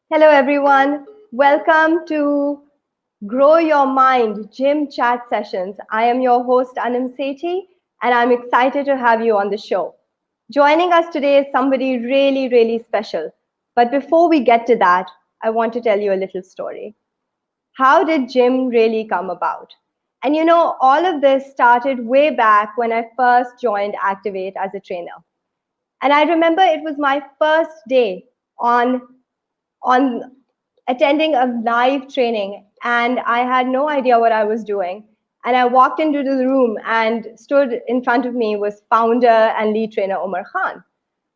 Hello, everyone. Welcome to Grow Your Mind Gym Chat Sessions. I am your host, Anam Sethi, and I'm excited to have you on the show. Joining us today is somebody really, really special. But before we get to that, I want to tell you a little story. How did gym really come about? And all of this started way back when I first joined Activate as a trainer. And I remember it was my first day on on attending a live training, and I had no idea what I was doing. And I walked into the room, and stood in front of me was founder and lead trainer Omar Khan.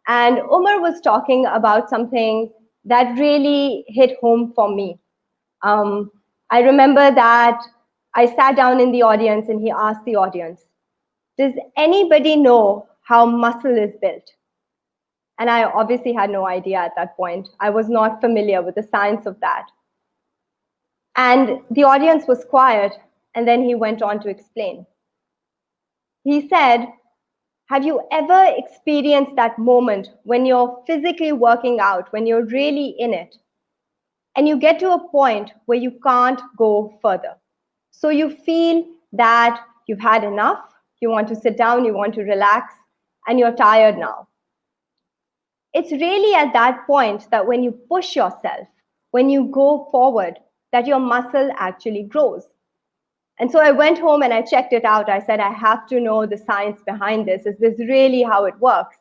And Omar was talking about something that really hit home for me. Um, I remember that I sat down in the audience and he asked the audience, does anybody know how muscle is built? And I obviously had no idea at that point. I was not familiar with the science of that. And the audience was quiet, and then he went on to explain. He said, have you ever experienced that moment when you're physically working out, when you're really in it, and you get to a point where you can't go further? So you feel that you've had enough, you want to sit down, you want to relax, and you're tired now. It's really at that point that when you push yourself, when you go forward, that your muscle actually grows. And so I went home and I checked it out. I said, I have to know the science behind this. Is this really how it works?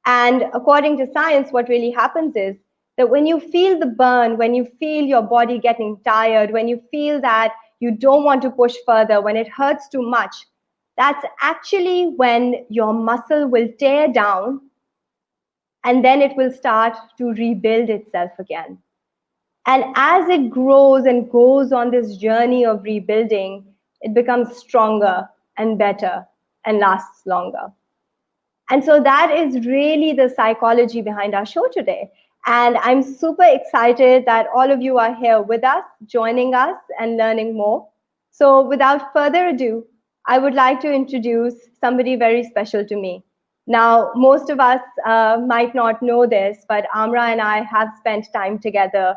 And according to science, what really happens is that when you feel the burn, when you feel your body getting tired, when you feel that you don't want to push further, when it hurts too much, that's actually when your muscle will tear down, and then it will start to rebuild itself again. And as it grows and goes on this journey of rebuilding, it becomes stronger and better and lasts longer. And so that is really the psychology behind our show today. And I'm super excited that all of you are here with us, joining us and learning more. So without further ado, I would like to introduce somebody very special to me. Now, most of us might not know this, but Amra and I have spent time together.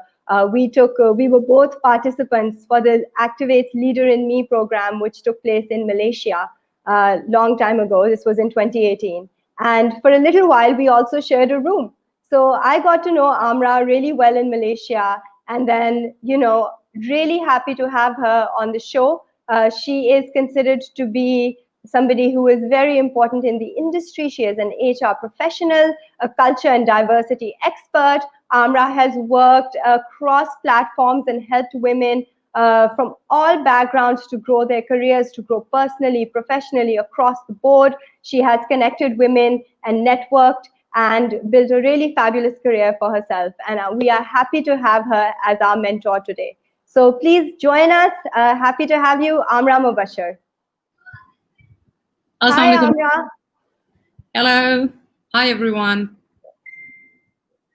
We were both participants for the Activate's Leader in Me program, which took place in Malaysia a long time ago. This was in 2018. And for a little while, we also shared a room. So I got to know Amra really well in Malaysia. And then, really happy to have her on the show. She is considered to be somebody who is very important in the industry. She is an HR professional, a culture and diversity expert. Amra has worked across platforms and helped women from all backgrounds to grow their careers, to grow personally, professionally, across the board. She has connected women and networked and built a really fabulous career for herself. And we are happy to have her as our mentor today. So please join us. Happy to have you, Amra Mubashir. Hi, Amra. Hello. Hi, everyone.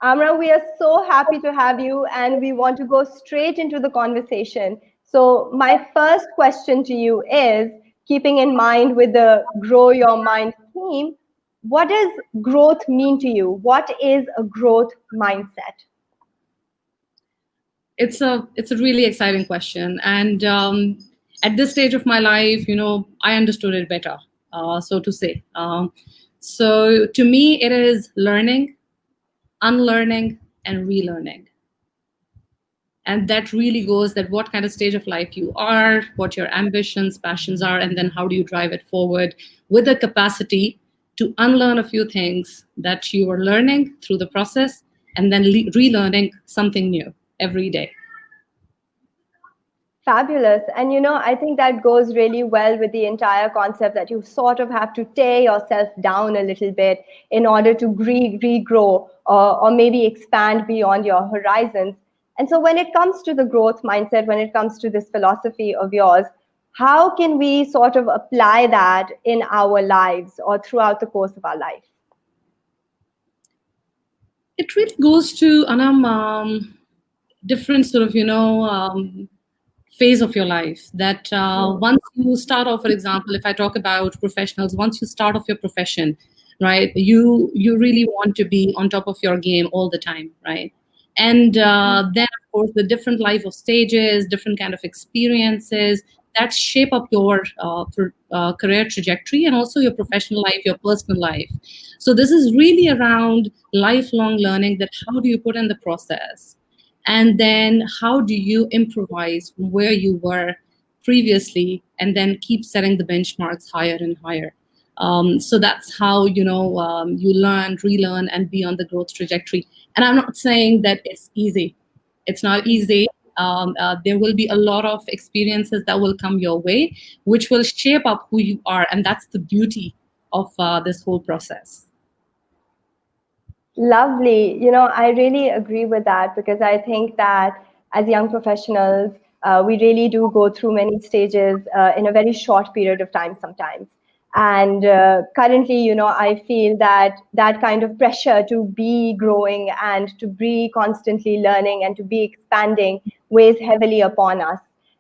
Amra, we are so happy to have you, and we want to go straight into the conversation. So my first question to you is, keeping in mind with the Grow Your Mind theme, what does growth mean to you? What is a growth mindset? It's a really exciting question. And at this stage of my life, I understood it better, so to say. So to me, it is learning, unlearning, and relearning. And that really goes that what kind of stage of life you are, what your ambitions, passions are, and then how do you drive it forward with the capacity to unlearn a few things that you are learning through the process, and then relearning something new every day. Fabulous. And I think that goes really well with the entire concept that you sort of have to tear yourself down a little bit in order to regrow or maybe expand beyond your horizons. And so when it comes to the growth mindset, when it comes to this philosophy of yours, how can we sort of apply that in our lives or throughout the course of our life? It really goes to, Anam, different sort of, phase of your life. That once you start off, for example, if I talk about professionals, once you start off your profession, right, you really want to be on top of your game all the time, right? And then, of course, the different life of stages, different kind of experiences that shape up your career trajectory and also your professional life, your personal life. So this is really around lifelong learning, that how do you put in the process, and then how do you improvise from where you were previously, and then keep setting the benchmarks higher and higher. So that's how you learn, relearn, and be on the growth trajectory. And I'm not saying that it's easy. It's not easy. There will be a lot of experiences that will come your way, which will shape up who you are, and that's the beauty of this whole process. Lovely. I really agree with that because I think that as young professionals, we really do go through many stages in a very short period of time sometimes. And currently, I feel that that kind of pressure to be growing and to be constantly learning and to be expanding weighs heavily upon us.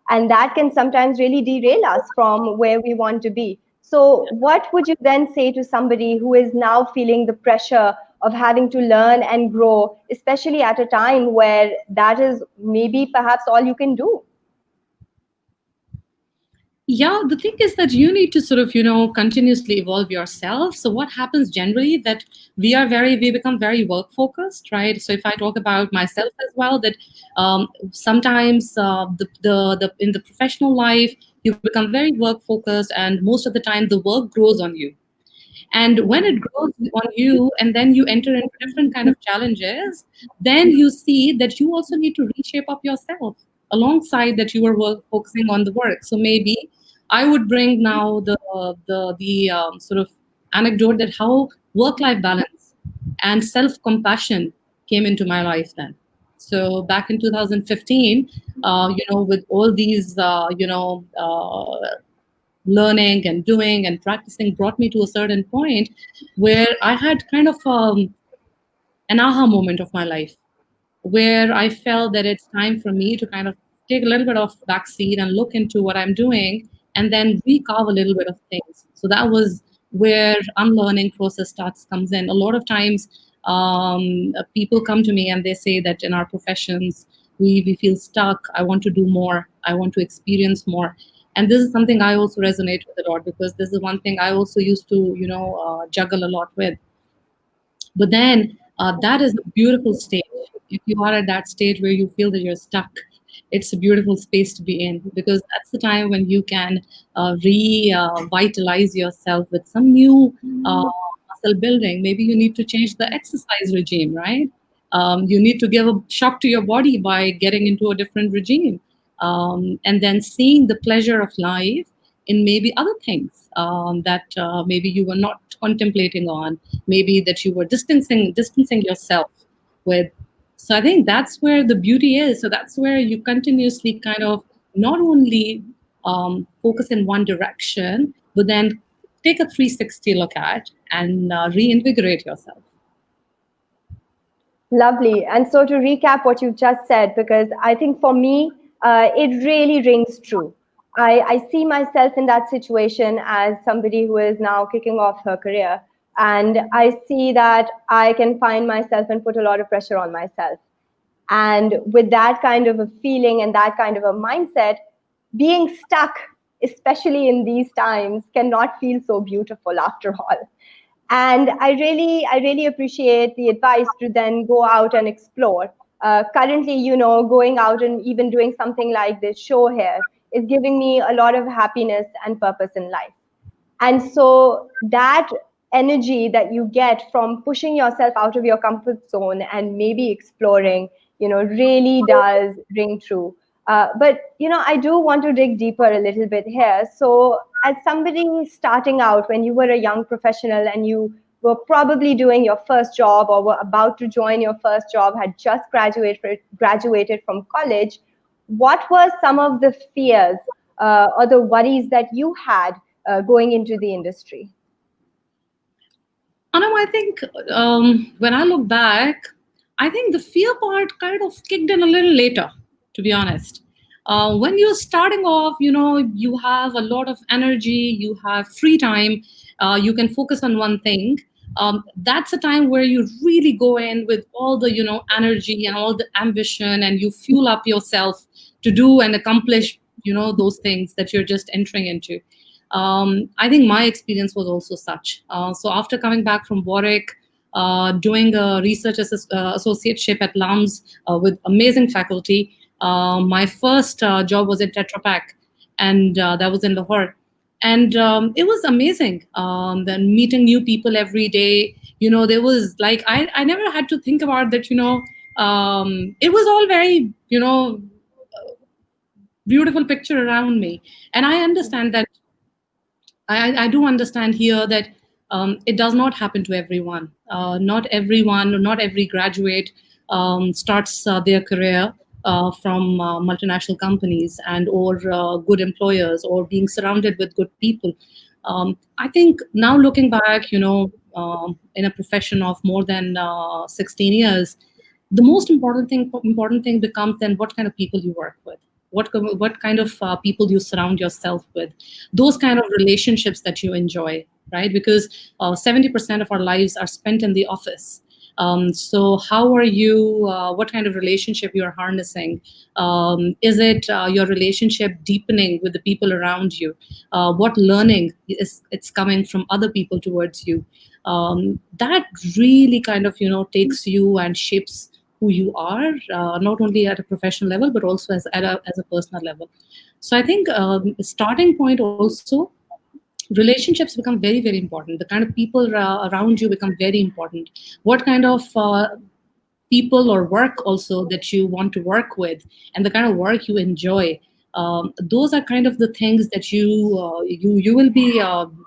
And that can sometimes really derail us from where we want to be. So, what would you then say to somebody who is now feeling the pressure of having to learn and grow, especially at a time where that is maybe perhaps all you can do? Yeah, the thing is that you need to sort of continuously evolve yourself. So what happens generally, that we become very work focused, right? So if I talk about myself as well, that sometimes the in the professional life you become very work focused, and most of the time the work grows on you. And when it grows on you, and then you enter into different kind of challenges, then you see that you also need to reshape up yourself alongside that you are focusing on the work. So maybe I would bring now the sort of anecdote that how work-life balance and self-compassion came into my life then. So back in 2015, with all these, learning and doing and practicing brought me to a certain point where I had kind of an aha moment of my life, where I felt that it's time for me to kind of take a little bit of backseat and look into what I'm doing and then recarve a little bit of things. So that was where unlearning process comes in. A lot of times, people come to me and they say that in our professions we feel stuck. I want to do more. I want to experience more. And this is something I also resonate with a lot, because this is one thing I also used to juggle a lot with. But then that is a beautiful stage. If you are at that stage where you feel that you're stuck, it's a beautiful space to be in, because that's the time when you can revitalize yourself with some new muscle building. Maybe you need to change the exercise regime, right? You need to give a shock to your body by getting into a different regime. And then seeing the pleasure of life in maybe other things that maybe you were not contemplating on, maybe that you were distancing yourself with. So I think that's where the beauty is. So that's where you continuously kind of not only focus in one direction, but then take a 360 look at and reinvigorate yourself. Lovely. And so to recap what you've just said, because I think for me, it really rings true. I see myself in that situation as somebody who is now kicking off her career. And I see that I can find myself and put a lot of pressure on myself. And with that kind of a feeling and that kind of a mindset, being stuck, especially in these times, cannot feel so beautiful after all. And I really appreciate the advice to then go out and explore. Currently, going out and even doing something like this show here is giving me a lot of happiness and purpose in life. And so that energy that you get from pushing yourself out of your comfort zone and maybe exploring, really does ring true. But I do want to dig deeper a little bit here. So as somebody starting out, when you were a young professional and you were probably doing your first job or were about to join your first job, had just graduated from college, what were some of the fears or the worries that you had going into the industry? Anam, I think when I look back, I think the fear part kind of kicked in a little later, to be honest. When you're starting off, you have a lot of energy, you have free time, you can focus on one thing. that's a time where you really go in with all the energy and all the ambition, and you fuel up yourself to do and accomplish those things that you're just entering into. I think my experience was also such. So after coming back from Warwick, doing a research associateship at LUMS with amazing faculty, my first job was at Tetra Pak, and that was in Lahore. And it was amazing. Then meeting new people every day. There was like I never had to think about that. It was all very beautiful picture around me, and I understand that I do understand here that it does not happen to everyone. Not everyone, not every graduate starts their career from multinational companies and or good employers or being surrounded with good people. I think now looking back, in a profession of more than 16 years, the most important thing becomes then what kind of people you work with, what kind of people you surround yourself with, those kind of relationships that you enjoy, right? Because 70% of our lives are spent in the office. So how are you, what kind of relationship you're harnessing? Is it your relationship deepening with the people around you? What learning is it's coming from other people towards you? That really kind of takes you and shapes who you are, not only at a professional level but also as a personal level. So I think starting point also, relationships become very, very important. The kind of people around you become very important. What kind of people or work also that you want to work with, and the kind of work you enjoy. Those are kind of the things that you will be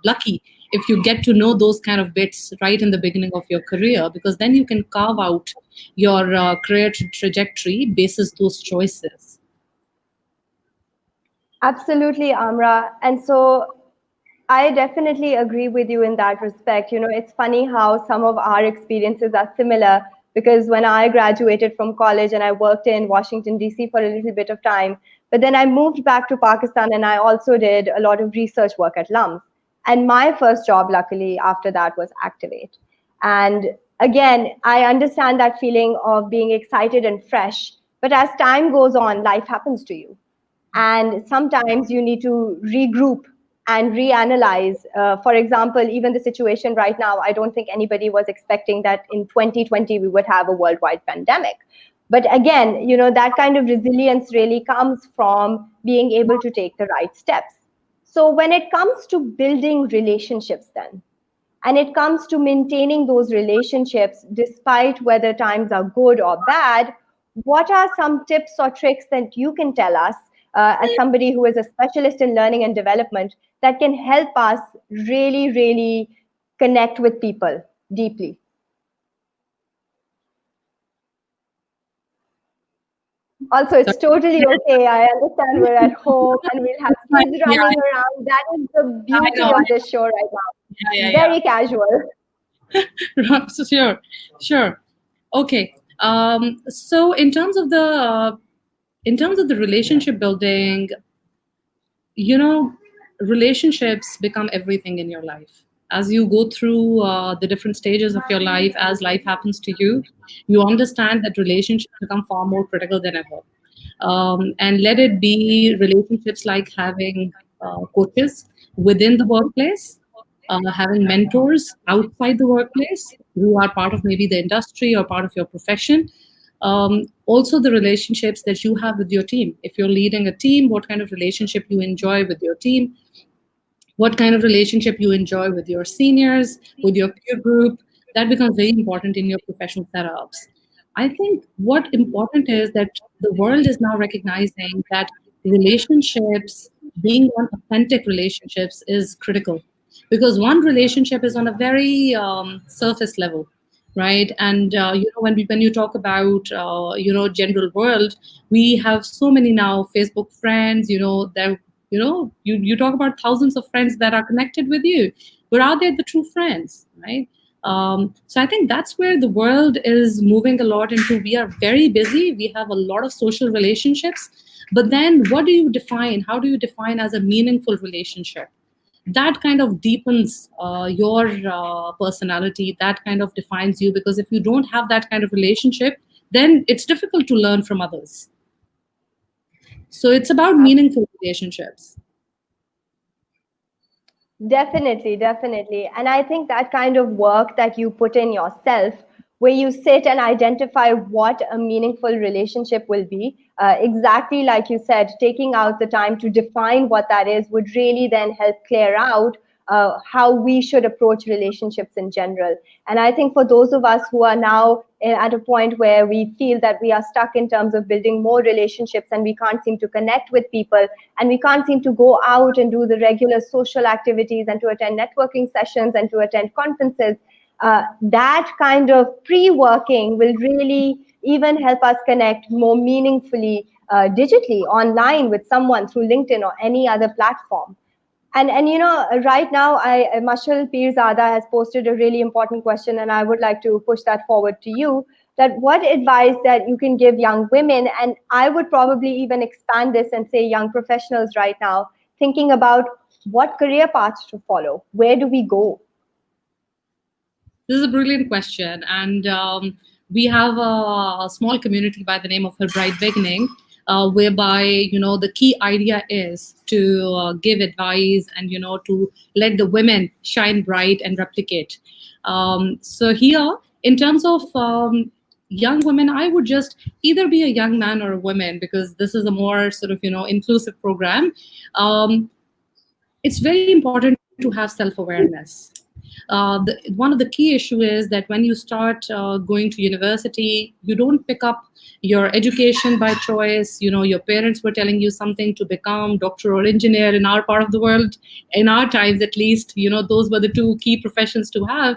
lucky if you get to know those kind of bits right in the beginning of your career, because then you can carve out your career trajectory basis those choices. Absolutely, Amra. And so I definitely agree with you in that respect. It's funny how some of our experiences are similar, because when I graduated from college and I worked in Washington, D.C. for a little bit of time, but then I moved back to Pakistan and I also did a lot of research work at LUMS. And my first job, luckily, after that was Activate. And again, I understand that feeling of being excited and fresh, but as time goes on, life happens to you. And sometimes you need to regroup and reanalyze. For example, even the situation right now, I don't think anybody was expecting that in 2020 we would have a worldwide pandemic. But again, that kind of resilience really comes from being able to take the right steps. So when it comes to building relationships then, and it comes to maintaining those relationships despite whether times are good or bad, what are some tips or tricks that you can tell us as somebody who is a specialist in learning and development that can help us really, really connect with people deeply? Also, it's totally okay. I understand we're at home and we'll have kids Yeah, running around. That is the I beauty know. of this show right now. Yeah, Very casual. yeah. So sure. Okay. So in terms of the relationship building, relationships become everything in your life. As you go through the different stages of your life, as life happens to you, you understand that relationships become far more critical than ever. And let it be relationships like having coaches within the workplace, having mentors outside the workplace who are part of maybe the industry or part of your profession. Also, the relationships that you have with your team. If you're leading a team, what kind of relationship you enjoy with your team, what kind of relationship you enjoy with your seniors, with your peer group, that becomes very important in your professional setups. I think what important is that the world is now recognizing that relationships, being on authentic relationships, is critical, because one relationship is on a very surface level, right? And when you talk about general world, we have so many now Facebook friends. There you talk about thousands of friends that are connected with you, but are they the true friends, right? So I think that's where the world is moving a lot into. We are very busy, we have a lot of social relationships, but then what do you define, how do you define as a meaningful relationship? that kind of deepens your personality, that kind of defines you, because if you don't have that kind of relationship, then it's difficult to learn from others. So it's about meaningful relationships. Definitely, definitely. And I think that kind of work that you put in yourself, where you sit and identify what a meaningful relationship will be, exactly like you said, taking out the time to define what that is would really then help clear out how we should approach relationships in general. And I think for those of us who are now at a point where we feel that we are stuck in terms of building more relationships and we can't seem to connect with people and we can't seem to go out and do the regular social activities and to attend networking sessions and to attend conferences, that kind of pre-working will really even help us connect more meaningfully digitally online with someone through LinkedIn or any other platform. And you know, right now, Mashal Pirzada has posted a really important question, and I would like to push that forward to you. That what advice that you can give young women, and I would probably even expand this and say young professionals right now, thinking about what career paths to follow. Where do we go? This is a brilliant question, and we have a small community by the name of Her Bright Beginning, whereby the key idea is to give advice and to let the women shine bright and replicate. So here, in terms of young women, I would just either be a young man or a woman, because this is a more sort of inclusive program. It's very important to have self-awareness. One of the key issue is that when you start going to university, you don't pick up your education by choice. Your parents were telling you something to become doctor or engineer in our part of the world. In our times, at least, those were the two key professions to have.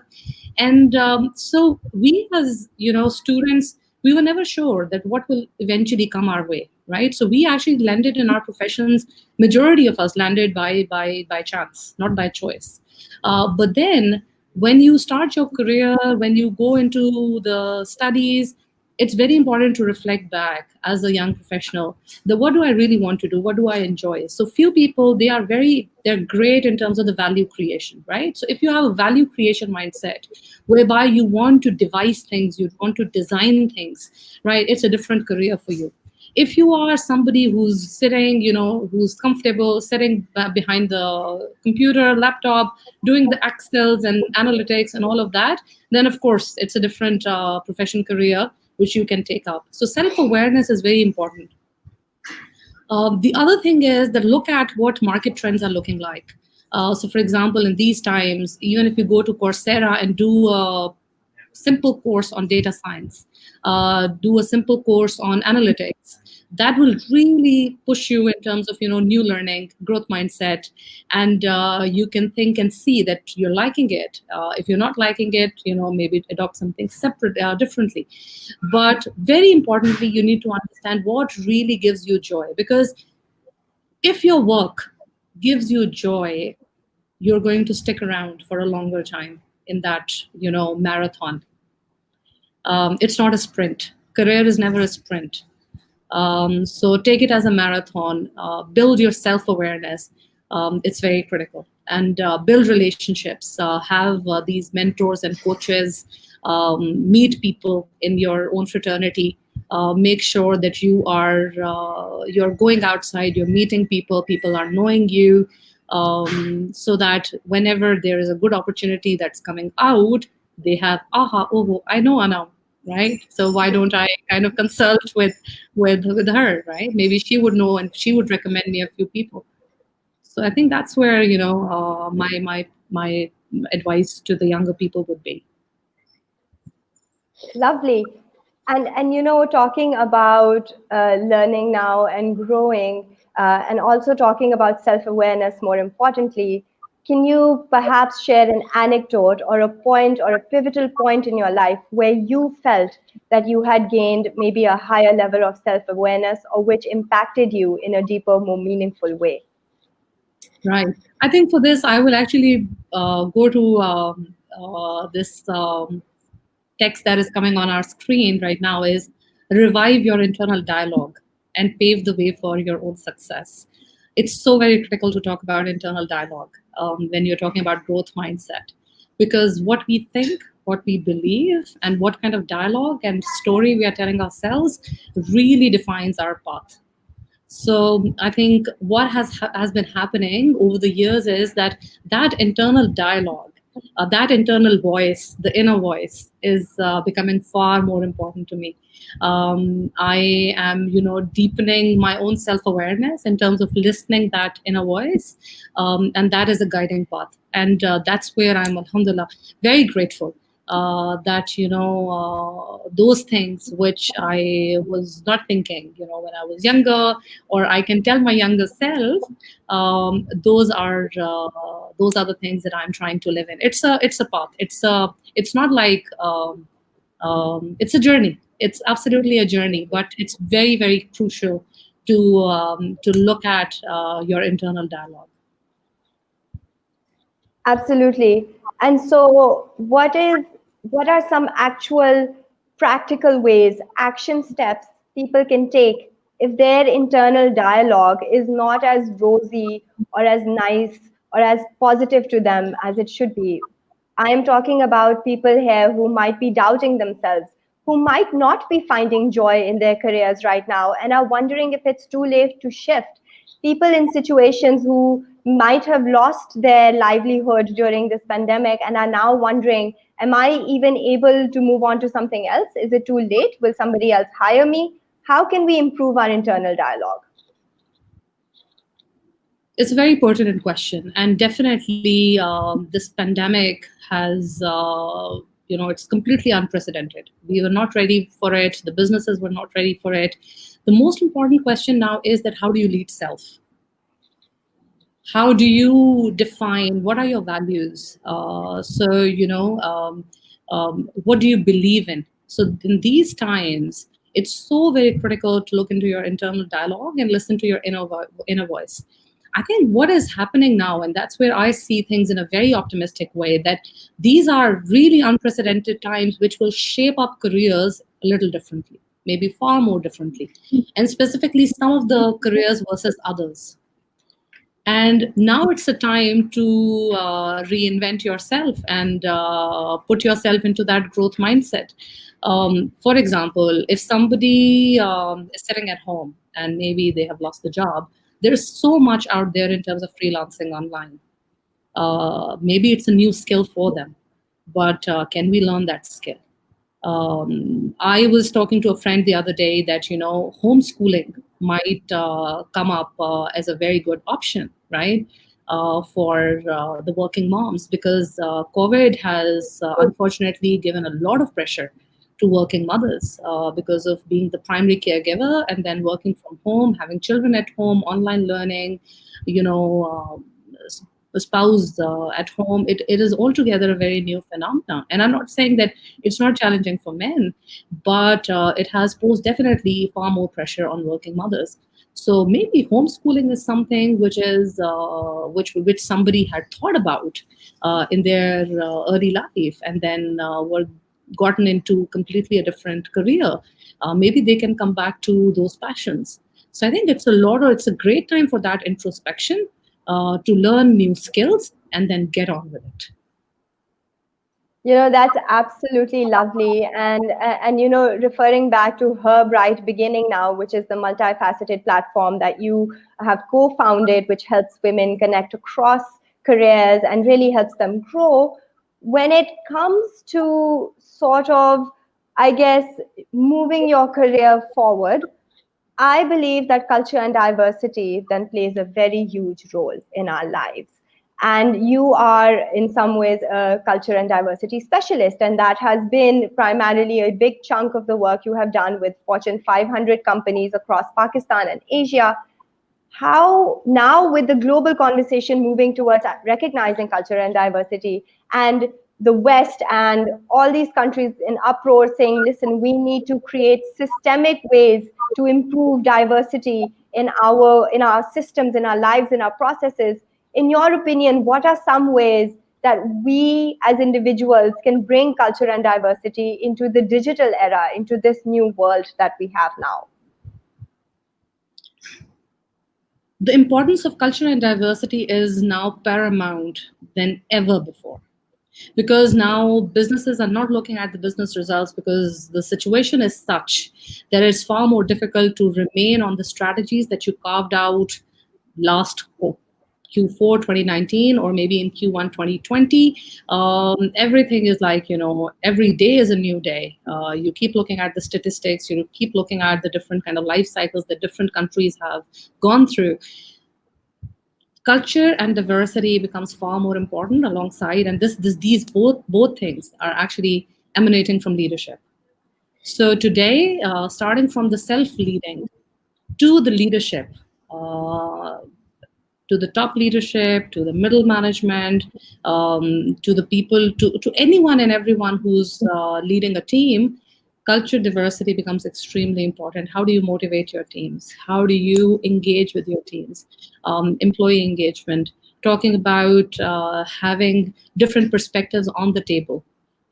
And so we, as students, we were never sure that what will eventually come our way, right? So we actually landed in our professions. Majority of us landed by chance, not by choice. But then when you start your career, when you go into the studies, it's very important to reflect back as a young professional, the what do I really want to do, what do I enjoy. So few people, they're great in terms of the value creation, right? So if you have a value creation mindset whereby you want to devise things, you want to design things, right, it's a different career for you. If you are somebody who's sitting, who's comfortable sitting behind the computer, laptop, doing the Excels and analytics and all of that, then of course it's a different profession career which you can take up. So self-awareness is very important. The other thing is that look at what market trends are looking like. So for example, in these times, even if you go to Coursera and do a simple course on data science, do a simple course on analytics, that will really push you in terms of new learning, growth mindset, and you can think and see that you're liking it. If you're not liking it, maybe adopt something separate, differently. But very importantly, you need to understand what really gives you joy, because if your work gives you joy, you're going to stick around for a longer time in that marathon. It's not a sprint. Career is never a sprint. So take it as a marathon. Build your self-awareness. It's very critical. And build relationships. Have these mentors and coaches. Meet people in your own fraternity. Make sure that you're going outside. You're meeting people. People are knowing you. So that whenever there is a good opportunity that's coming out, they have, aha, oh, I know Anam, right? So why don't I kind of consult with her, right? Maybe she would know and she would recommend me a few people. So I think that's where my advice to the younger people would be. Lovely. And you know, talking about learning now and growing, and also talking about self-awareness more importantly, can you perhaps share an anecdote or a point or a pivotal point in your life where you felt that you had gained maybe a higher level of self-awareness or which impacted you in a deeper, more meaningful way? Right. I think for this, I will actually go to this text that is coming on our screen right now is revive your internal dialogue and pave the way for your own success. It's so very critical to talk about internal dialogue when you're talking about growth mindset, because what we think, what we believe, and what kind of dialogue and story we are telling ourselves really defines our path. So I think what has been happening over the years is that that internal dialogue, that internal voice, the inner voice, is becoming far more important to me. I am, deepening my own self awareness in terms of listening that inner voice, and that is a guiding path. And that's where I'm, alhamdulillah, very grateful that those things which I was not thinking, when I was younger, or I can tell my younger self, those are the things that I'm trying to live in. It's a path. It's not like it's a journey. It's absolutely a journey, but it's very very crucial to look at your internal dialogue. Absolutely. And so what are some actual practical ways, action steps people can take if their internal dialogue is not as rosy or as nice or as positive to them as it should be? I am talking about people here who might be doubting themselves, who might not be finding joy in their careers right now and are wondering if it's too late to shift. People in situations who might have lost their livelihood during this pandemic and are now wondering, am I even able to move on to something else? Is it too late? Will somebody else hire me? How can we improve our internal dialogue? It's a very pertinent question, and definitely this pandemic has, it's completely unprecedented. We were not ready for it. The businesses were not ready for it. The most important question now is that how do you lead self? How do you define what are your values? What do you believe in? So in these times, it's so very critical to look into your internal dialogue and listen to your inner voice. I think what is happening now, and that's where I see things in a very optimistic way, that these are really unprecedented times which will shape up careers a little differently, maybe far more differently, and specifically some of the careers versus others. And now it's a time to reinvent yourself and put yourself into that growth mindset. For example, if somebody is sitting at home and maybe they have lost the job, there's so much out there in terms of freelancing online. Maybe it's a new skill for them, but can we learn that skill? I was talking to a friend the other day that homeschooling might come up as a very good option, right, for the working moms, because COVID has unfortunately given a lot of pressure to working mothers because of being the primary caregiver and then working from home, having children at home, online learning, you know. Spouse at home, it is altogether a very new phenomenon. And I'm not saying that it's not challenging for men, but it has posed definitely far more pressure on working mothers. So maybe homeschooling is something which is which somebody had thought about in their early life, and then were gotten into completely a different career. Maybe they can come back to those passions. So I think it's a great time for that introspection, to learn new skills and then get on with it. That's absolutely lovely. And referring back to Her Bright Beginning Now, which is the multifaceted platform that you have co-founded, which helps women connect across careers and really helps them grow. When it comes to sort of, I guess, moving your career forward, I believe that culture and diversity then plays a very huge role in our lives. And you are, in some ways, a culture and diversity specialist. And that has been primarily a big chunk of the work you have done with Fortune 500 companies across Pakistan and Asia. How now, with the global conversation moving towards recognizing culture and diversity, and the West and all these countries in uproar saying, listen, we need to create systemic ways to improve diversity in our systems, in our lives, in our processes. In your opinion, what are some ways that we as individuals can bring culture and diversity into the digital era, into this new world that we have now? The importance of culture and diversity is now paramount than ever before, because now businesses are not looking at the business results, because the situation is such that it's far more difficult to remain on the strategies that you carved out last Q4 2019 or maybe in Q1 2020. Everything is like, every day is a new day. You keep looking at the statistics, you keep looking at the different kind of life cycles that different countries have gone through. Culture and diversity becomes far more important alongside, and these both things are actually emanating from leadership. So today, starting from the self-leading to the leadership, uh, to the top leadership, to the middle management, to the people, to anyone and everyone who's leading a team, culture diversity becomes extremely important. How do you motivate your teams? How do you engage with your teams? Employee engagement, talking about having different perspectives on the table,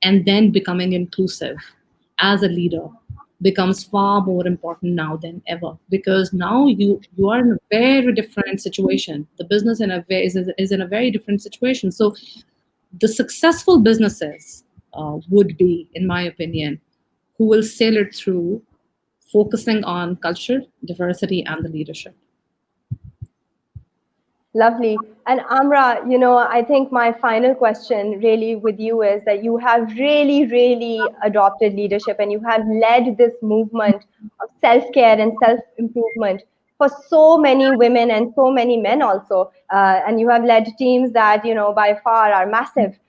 and then becoming inclusive as a leader becomes far more important now than ever, because now you are in a very different situation. The business is in a very different situation. So the successful businesses would be, in my opinion, who will sail it through focusing on culture, diversity, and the leadership. Lovely. And Amra, I think my final question really with you is that you have really, really adopted leadership and you have led this movement of self-care and self-improvement for so many women and so many men also. And you have led teams that, by far are massive,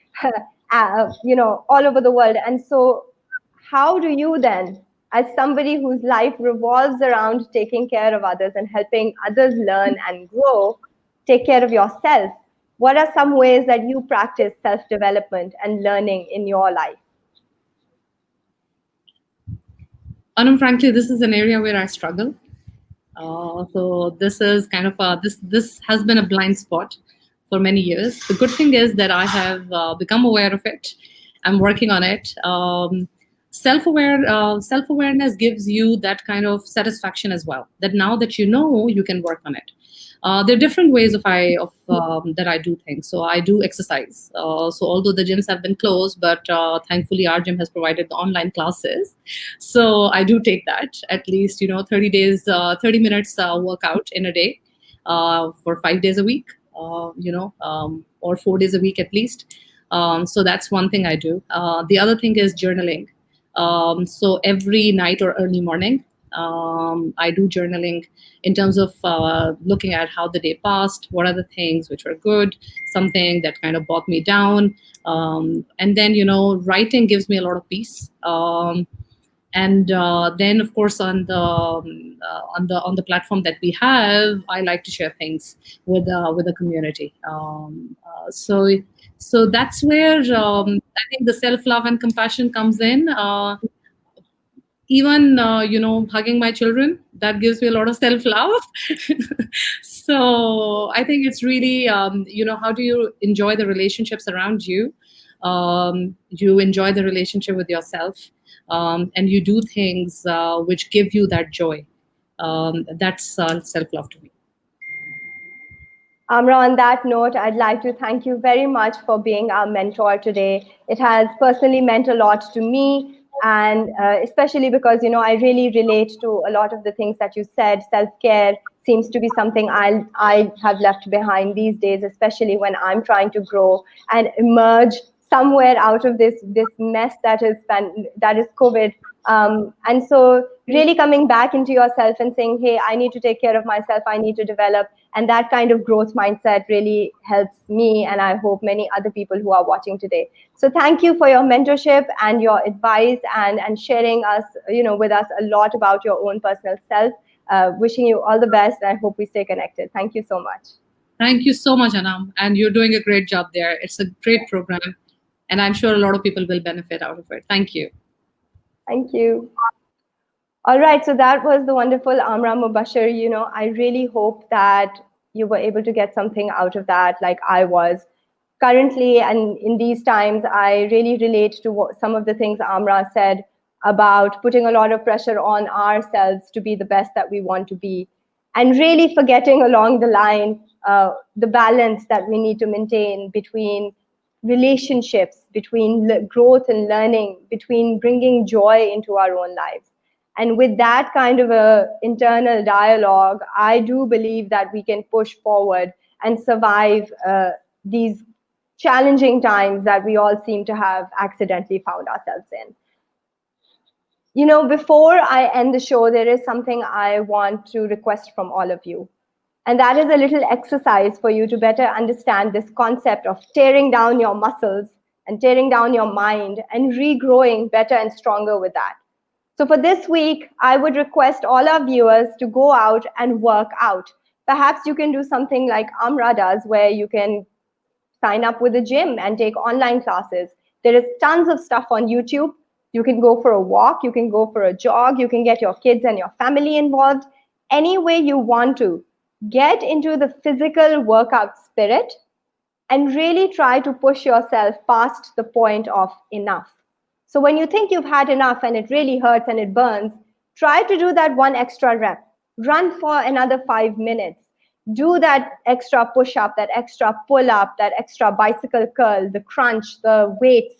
all over the world. And so how do you then, as somebody whose life revolves around taking care of others and helping others learn and grow, take care of yourself? What are some ways that you practice self-development and learning in your life? Anam, frankly, this is an area where I struggle. So this is kind of this has been a blind spot for many years. The good thing is that I have become aware of it. I'm working on it. Self-awareness gives you that kind of satisfaction as well, that now that you know, you can work on it. There are different ways that I do things. So I do exercise. So although the gyms have been closed, but thankfully our gym has provided the online classes. So I do take that at least 30 minutes workout in a day for 5 days a week, or 4 days a week at least. So that's one thing I do. The other thing is journaling. So every night or early morning, I do journaling in terms of looking at how the day passed, what are the things which were good, something that kind of bogged me down, and then writing gives me a lot of peace. And then, of course, on the platform that we have, I like to share things with the community. So that's where I think the self-love and compassion comes in. Even hugging my children, that gives me a lot of self-love. So I think it's really how do you enjoy the relationships around you. You enjoy the relationship with yourself, and you do things which give you that joy. That's self-love to me. Amra, on that note, I'd like to thank you very much for being our mentor today. It has personally meant a lot to me, and especially because, I really relate to a lot of the things that you said. Self-care seems to be something I have left behind these days, especially when I'm trying to grow and emerge somewhere out of this mess that is COVID. And so really coming back into yourself and saying, hey, I need to take care of myself, I need to develop. And that kind of growth mindset really helps me, and I hope many other people who are watching today. So thank you for your mentorship and your advice and sharing with us a lot about your own personal self. Wishing you all the best, and I hope we stay connected. Thank you so much. Thank you so much, Anam. And you're doing a great job there. It's a great program, and I'm sure a lot of people will benefit out of it. Thank you. Thank you. All right, so that was the wonderful Amra Mubashir. I really hope that you were able to get something out of that, like I was. Currently, and in these times, I really relate to some of the things Amra said about putting a lot of pressure on ourselves to be the best that we want to be. and really forgetting along the line the balance that we need to maintain between relationships, between growth and learning, between bringing joy into our own lives. And with that kind of a internal dialogue, I do believe that we can push forward and survive these challenging times that we all seem to have accidentally found ourselves in. You know, before I end the show, there is something I want to request from all of you. And that is a little exercise for you to better understand this concept of tearing down your muscles and tearing down your mind and regrowing better and stronger with that. So for this week, I would request all our viewers to go out and work out. Perhaps you can do something like Amra does, where you can sign up with a gym and take online classes. There is tons of stuff on YouTube. You can go for a walk, you can go for a jog, you can get your kids and your family involved. Any way you want to. Get into the physical workout spirit and really try to push yourself past the point of enough. So when you think you've had enough and it really hurts and it burns, try to do that one extra rep. Run for another 5 minutes. Do that extra push-up, that extra pull-up, that extra bicycle curl, the crunch, the weights.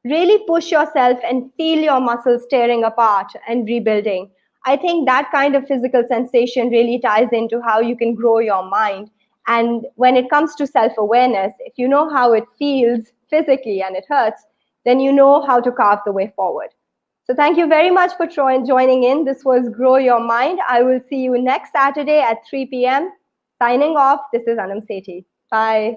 Really push yourself and feel your muscles tearing apart and rebuilding. I think that kind of physical sensation really ties into how you can grow your mind. And when it comes to self-awareness, if you know how it feels physically and it hurts, then you know how to carve the way forward. So thank you very much for joining in. This was Grow Your Mind. I will see you next Saturday at 3 p.m. Signing off, this is Anam Sethi. Bye.